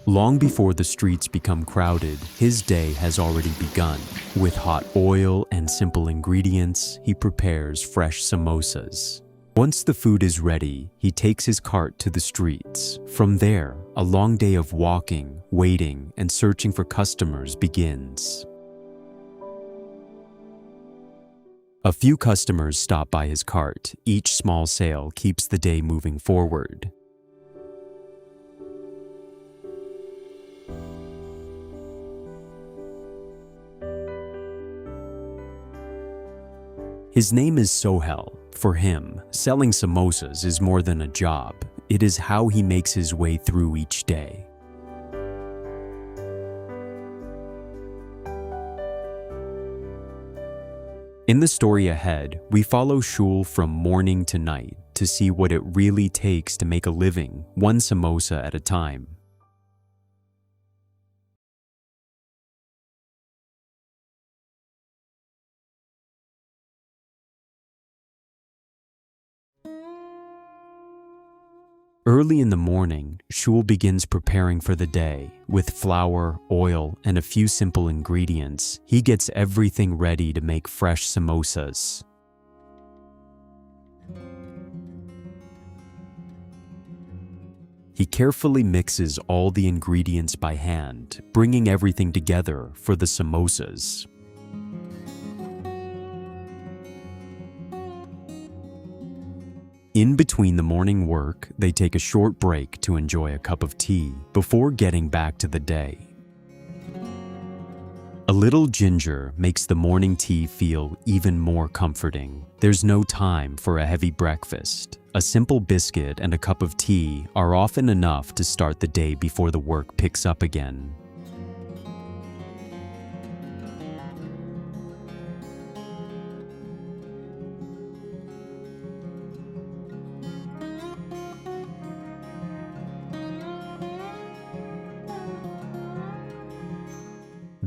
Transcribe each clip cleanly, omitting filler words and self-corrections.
Long before the streets become crowded, his day has already begun. With hot oil and simple ingredients, he prepares fresh samosas. Once the food is ready, he takes his cart to the streets. From there, a long day of walking, waiting, and searching for customers begins. A few customers stop by his cart. Each small sale keeps the day moving forward. His name is Shoel. For him, selling samosas is more than a job. It is how he makes his way through each day. In the story ahead, we follow Shoel from morning to night to see what it really takes to make a living, one samosa at a time. Early in the morning, Shoel begins preparing for the day. With flour, oil, and a few simple ingredients, he gets everything ready to make fresh samosas. He carefully mixes all the ingredients by hand, bringing everything together for the samosas. In between the morning work, they take a short break to enjoy a cup of tea before getting back to the day. A little ginger makes the morning tea feel even more comforting. There's no time for a heavy breakfast. A simple biscuit and a cup of tea are often enough to start the day before the work picks up again.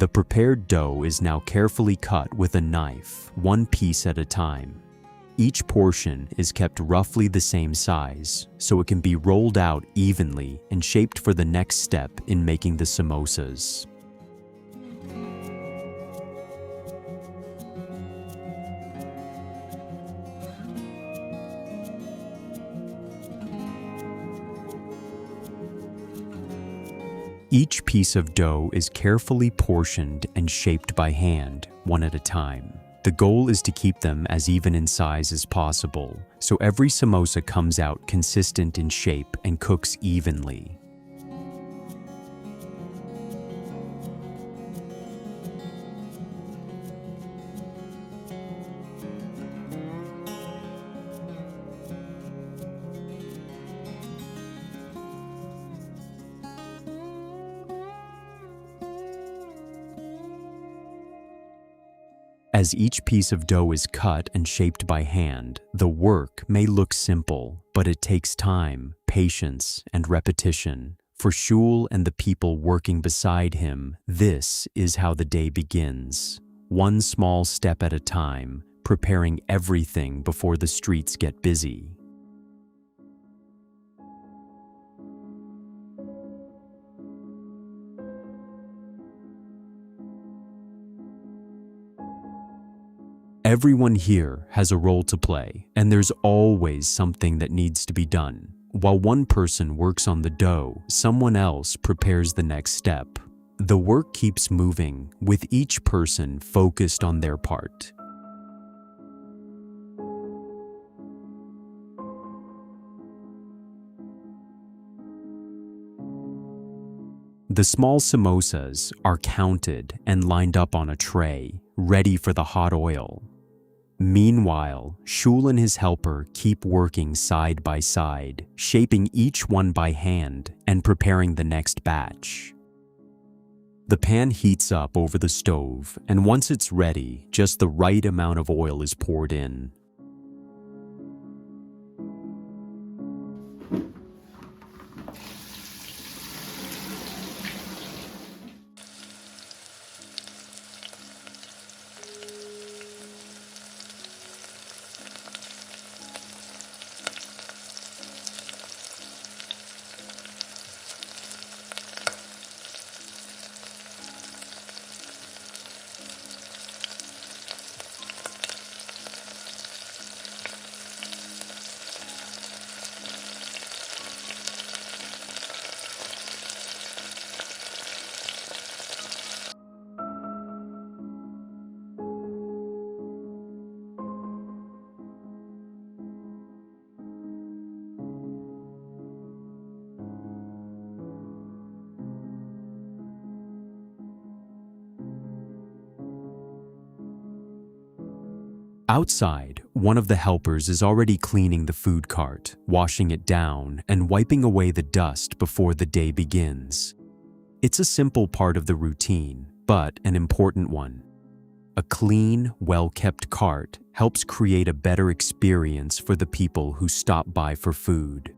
The prepared dough is now carefully cut with a knife, one piece at a time. Each portion is kept roughly the same size, so it can be rolled out evenly and shaped for the next step in making the samosas. Each piece of dough is carefully portioned and shaped by hand, one at a time. The goal is to keep them as even in size as possible, so every samosa comes out consistent in shape and cooks evenly. As each piece of dough is cut and shaped by hand, the work may look simple, but it takes time, patience, and repetition. For Shoel and the people working beside him, this is how the day begins. One small step at a time, preparing everything before the streets get busy. Everyone here has a role to play, and there's always something that needs to be done. While one person works on the dough, someone else prepares the next step. The work keeps moving, with each person focused on their part. The small samosas are counted and lined up on a tray, ready for the hot oil. Meanwhile, Shoel and his helper keep working side by side, shaping each one by hand and preparing the next batch. The pan heats up over the stove, and once it's ready, just the right amount of oil is poured in. Outside, one of the helpers is already cleaning the food cart, washing it down, and wiping away the dust before the day begins. It's a simple part of the routine, but an important one. A clean, well-kept cart helps create a better experience for the people who stop by for food.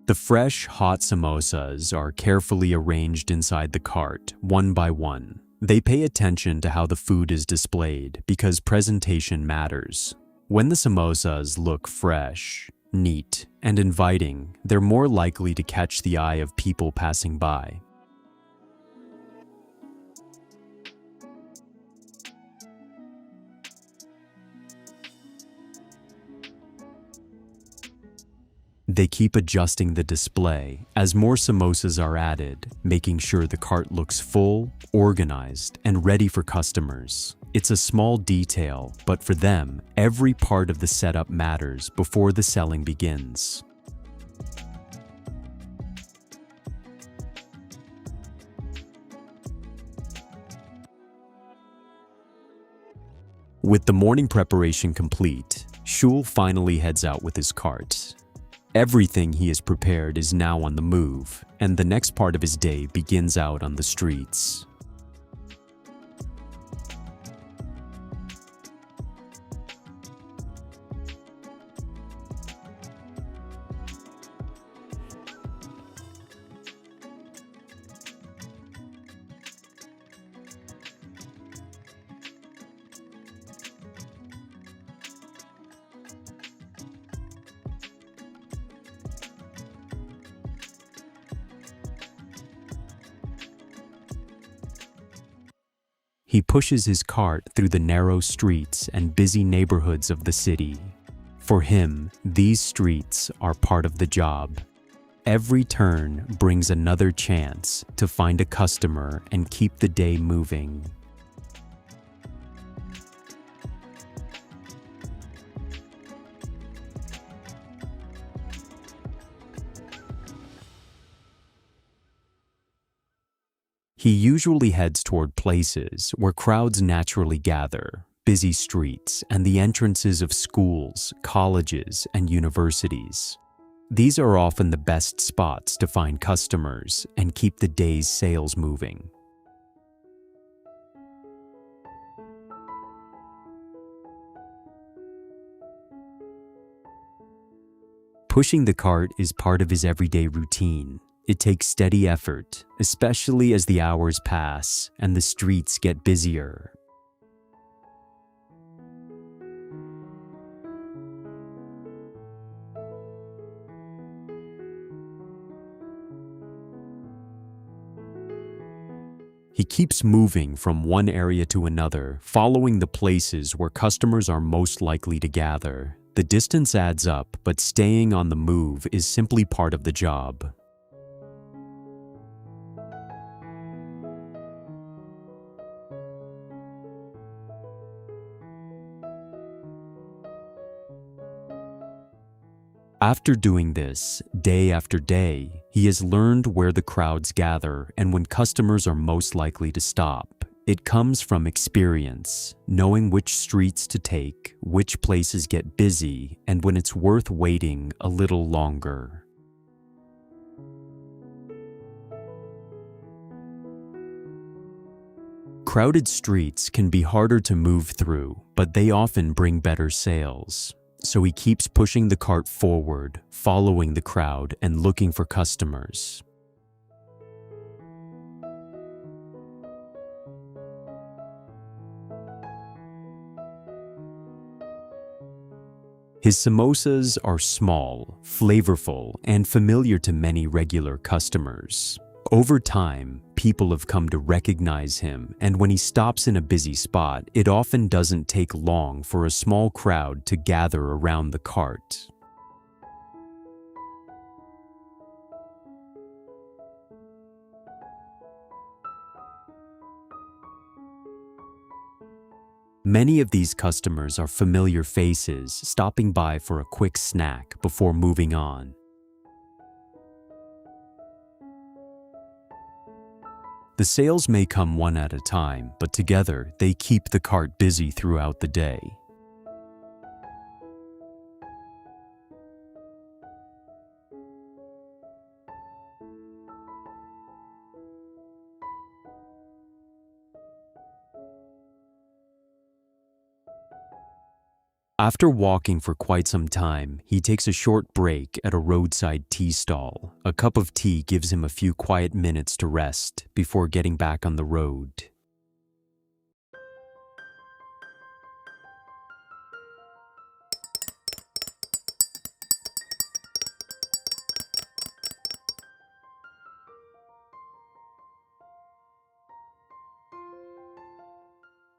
The fresh, hot samosas are carefully arranged inside the cart, one by one. They pay attention to how the food is displayed because presentation matters. When the samosas look fresh, neat, and inviting, they're more likely to catch the eye of people passing by. They keep adjusting the display as more samosas are added, making sure the cart looks full, organized, and ready for customers. It's a small detail, but for them, every part of the setup matters before the selling begins. With the morning preparation complete, Shoel finally heads out with his cart. Everything he has prepared is now on the move, and the next part of his day begins out on the streets. He pushes his cart through the narrow streets and busy neighborhoods of the city. For him, these streets are part of the job. Every turn brings another chance to find a customer and keep the day moving. He usually heads toward places where crowds naturally gather, busy streets, and the entrances of schools, colleges, and universities. These are often the best spots to find customers and keep the day's sales moving. Pushing the cart is part of his everyday routine. It takes steady effort, especially as the hours pass and the streets get busier. He keeps moving from one area to another, following the places where customers are most likely to gather. The distance adds up, but staying on the move is simply part of the job. After doing this, day after day, he has learned where the crowds gather and when customers are most likely to stop. It comes from experience, knowing which streets to take, which places get busy, and when it's worth waiting a little longer. Crowded streets can be harder to move through, but they often bring better sales. So he keeps pushing the cart forward, following the crowd and looking for customers. His samosas are small, flavorful, and familiar to many regular customers. Over time, people have come to recognize him, and when he stops in a busy spot, it often doesn't take long for a small crowd to gather around the cart. Many of these customers are familiar faces stopping by for a quick snack before moving on. The sales may come one at a time, but together they keep the cart busy throughout the day. After walking for quite some time, he takes a short break at a roadside tea stall. A cup of tea gives him a few quiet minutes to rest before getting back on the road.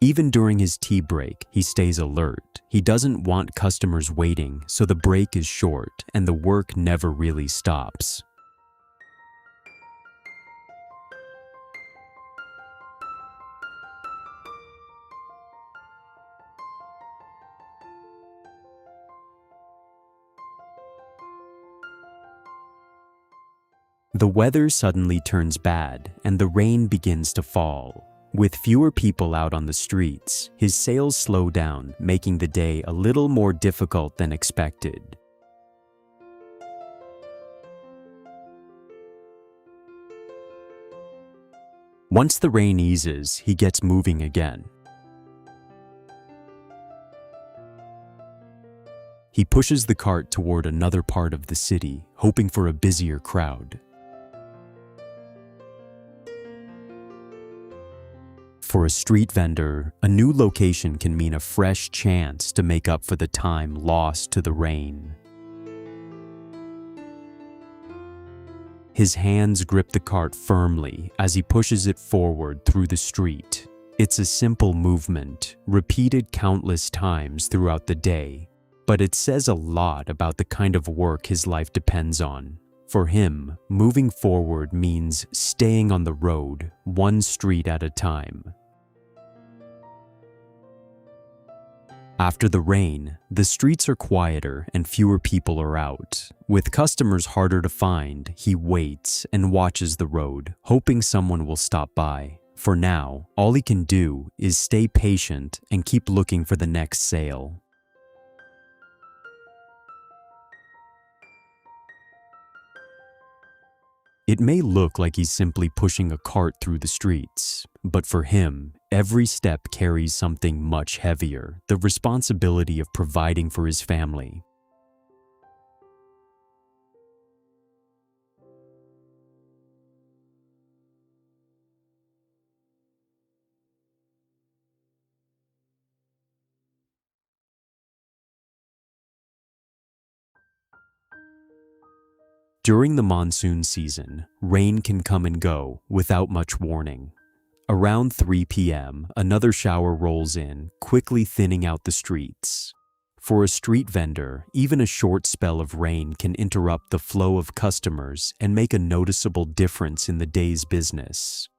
Even during his tea break, he stays alert. He doesn't want customers waiting, so the break is short and the work never really stops. The weather suddenly turns bad and the rain begins to fall. With fewer people out on the streets, his sales slow down, making the day a little more difficult than expected. Once the rain eases, he gets moving again. He pushes the cart toward another part of the city, hoping for a busier crowd. For a street vendor, a new location can mean a fresh chance to make up for the time lost to the rain. His hands grip the cart firmly as he pushes it forward through the street. It's a simple movement, repeated countless times throughout the day, but it says a lot about the kind of work his life depends on. For him, moving forward means staying on the road, one street at a time. After the rain, the streets are quieter and fewer people are out. With customers harder to find, he waits and watches the road, hoping someone will stop by. For now, all he can do is stay patient and keep looking for the next sale. It may look like he's simply pushing a cart through the streets, but for him, every step carries something much heavier, the responsibility of providing for his family. During the monsoon season, rain can come and go without much warning. Around 3 p.m., another shower rolls in, quickly thinning out the streets. For a street vendor, even a short spell of rain can interrupt the flow of customers and make a noticeable difference in the day's business.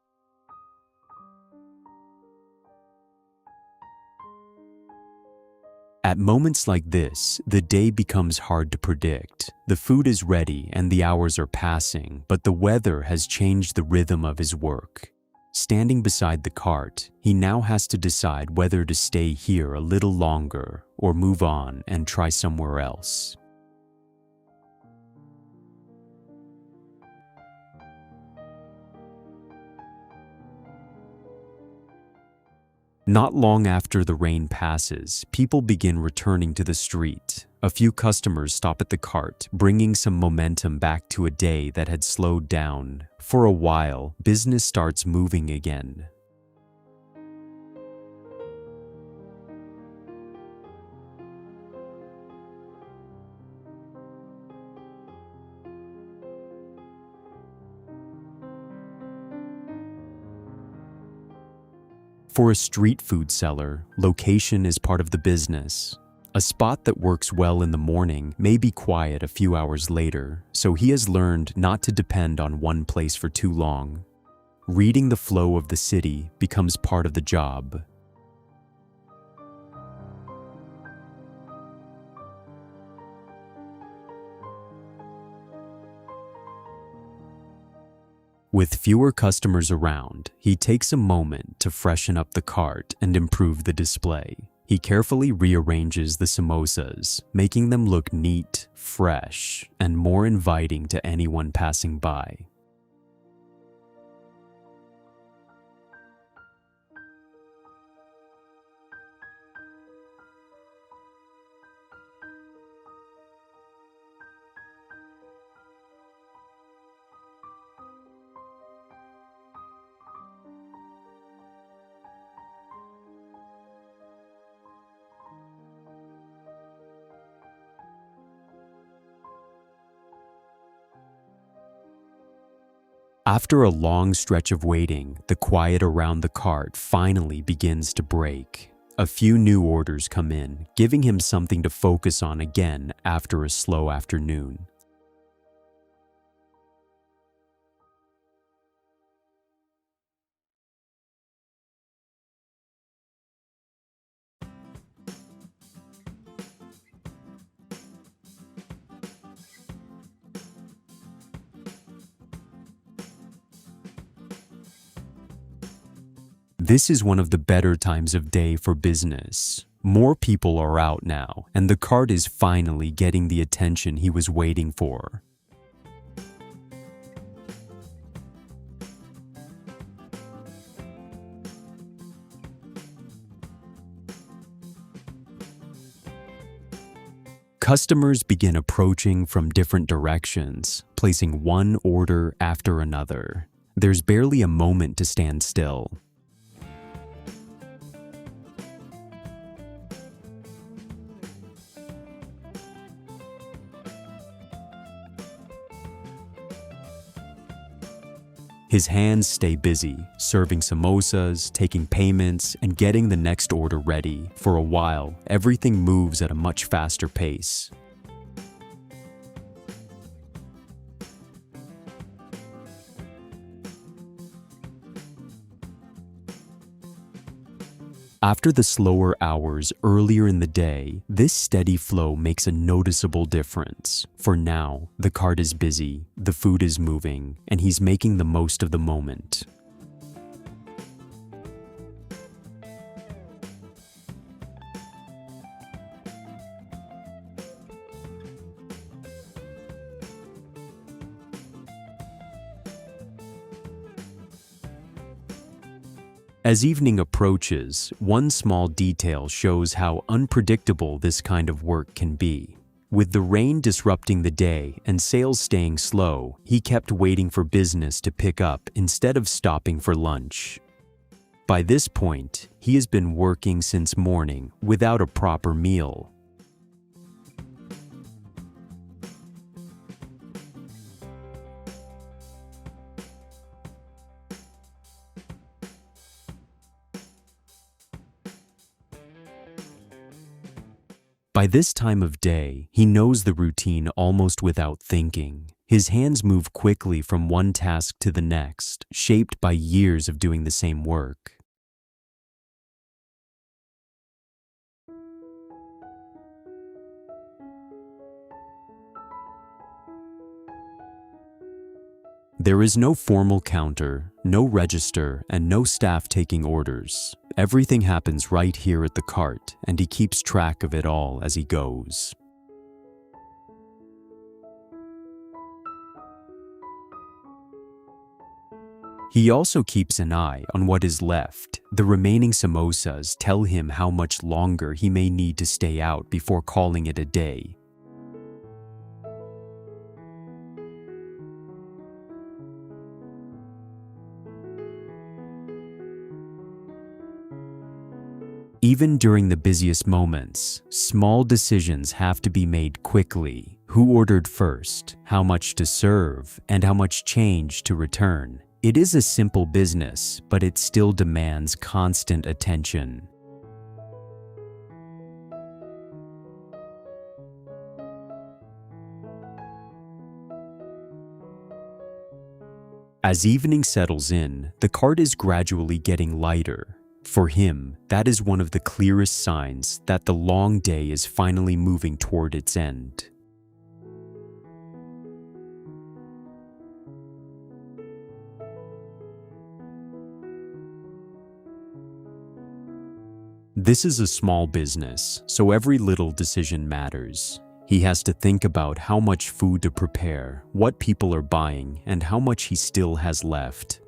At moments like this, the day becomes hard to predict. The food is ready and the hours are passing, but the weather has changed the rhythm of his work. Standing beside the cart, he now has to decide whether to stay here a little longer or move on and try somewhere else. Not long after the rain passes, people begin returning to the street. A few customers stop at the cart, bringing some momentum back to a day that had slowed down. For a while, business starts moving again. For a street food seller, location is part of the business. A spot that works well in the morning may be quiet a few hours later, so he has learned not to depend on one place for too long. Reading the flow of the city becomes part of the job. With fewer customers around, he takes a moment to freshen up the cart and improve the display. He carefully rearranges the samosas, making them look neat, fresh, and more inviting to anyone passing by. After a long stretch of waiting, the quiet around the cart finally begins to break. A few new orders come in, giving him something to focus on again after a slow afternoon. This is one of the better times of day for business. More people are out now, and the cart is finally getting the attention he was waiting for. Customers begin approaching from different directions, placing one order after another. There's barely a moment to stand still. His hands stay busy, serving samosas, taking payments, and getting the next order ready. For a while, everything moves at a much faster pace. After the slower hours earlier in the day, this steady flow makes a noticeable difference. For now, the cart is busy, the food is moving, and he's making the most of the moment. As evening approaches, one small detail shows how unpredictable this kind of work can be. With the rain disrupting the day and sales staying slow, he kept waiting for business to pick up instead of stopping for lunch. By this point, he has been working since morning without a proper meal. By this time of day, he knows the routine almost without thinking. His hands move quickly from one task to the next, shaped by years of doing the same work. There is no formal counter, no register, and no staff taking orders. Everything happens right here at the cart, and he keeps track of it all as he goes. He also keeps an eye on what is left. The remaining samosas tell him how much longer he may need to stay out before calling it a day. Even during the busiest moments, small decisions have to be made quickly. Who ordered first, how much to serve, and how much change to return. It is a simple business, but it still demands constant attention. As evening settles in, the cart is gradually getting lighter. For him, that is one of the clearest signs that the long day is finally moving toward its end. This is a small business, so every little decision matters. He has to think about how much food to prepare, what people are buying, and how much he still has left.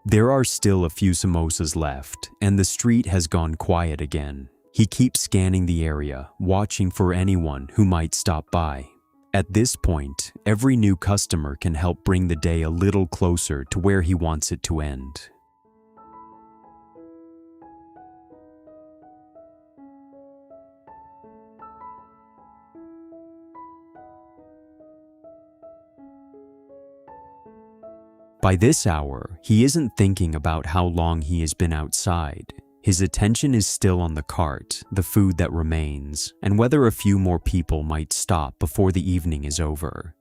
There are still a few samosas left, and the street has gone quiet again. He keeps scanning the area, watching for anyone who might stop by. At this point, every new customer can help bring the day a little closer to where he wants it to end. By this hour, he isn't thinking about how long he has been outside. His attention is still on the cart, the food that remains, and whether a few more people might stop before the evening is over.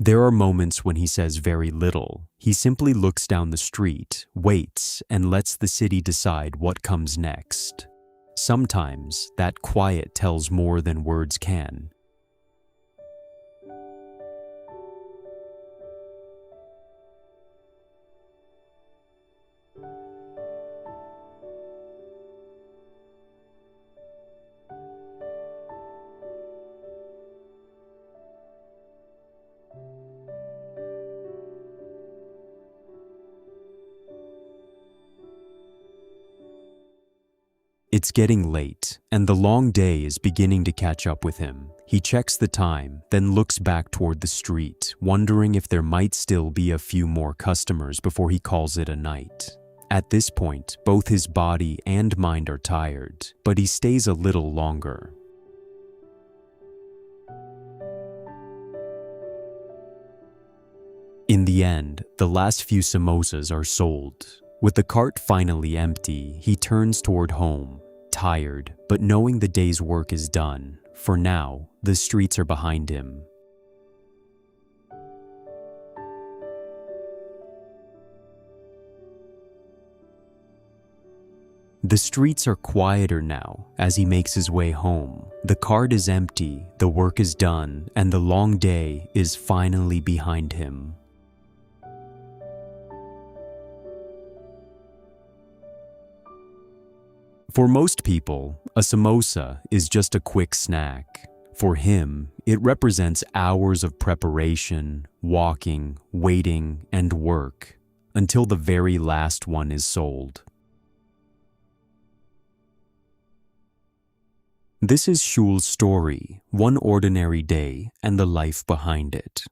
There are moments when he says very little. He simply looks down the street, waits, and lets the city decide what comes next. Sometimes that quiet tells more than words can. It's getting late, and the long day is beginning to catch up with him. He checks the time, then looks back toward the street, wondering if there might still be a few more customers before he calls it a night. At this point, both his body and mind are tired, but he stays a little longer. In the end, the last few samosas are sold. With the cart finally empty, he turns toward home, tired, but knowing the day's work is done. For now, the streets are behind him. The streets are quieter now as he makes his way home. The cart is empty, the work is done, and the long day is finally behind him. For most people, a samosa is just a quick snack. For him, it represents hours of preparation, walking, waiting, and work, until the very last one is sold. This is Shoel's story, one ordinary day and the life behind it.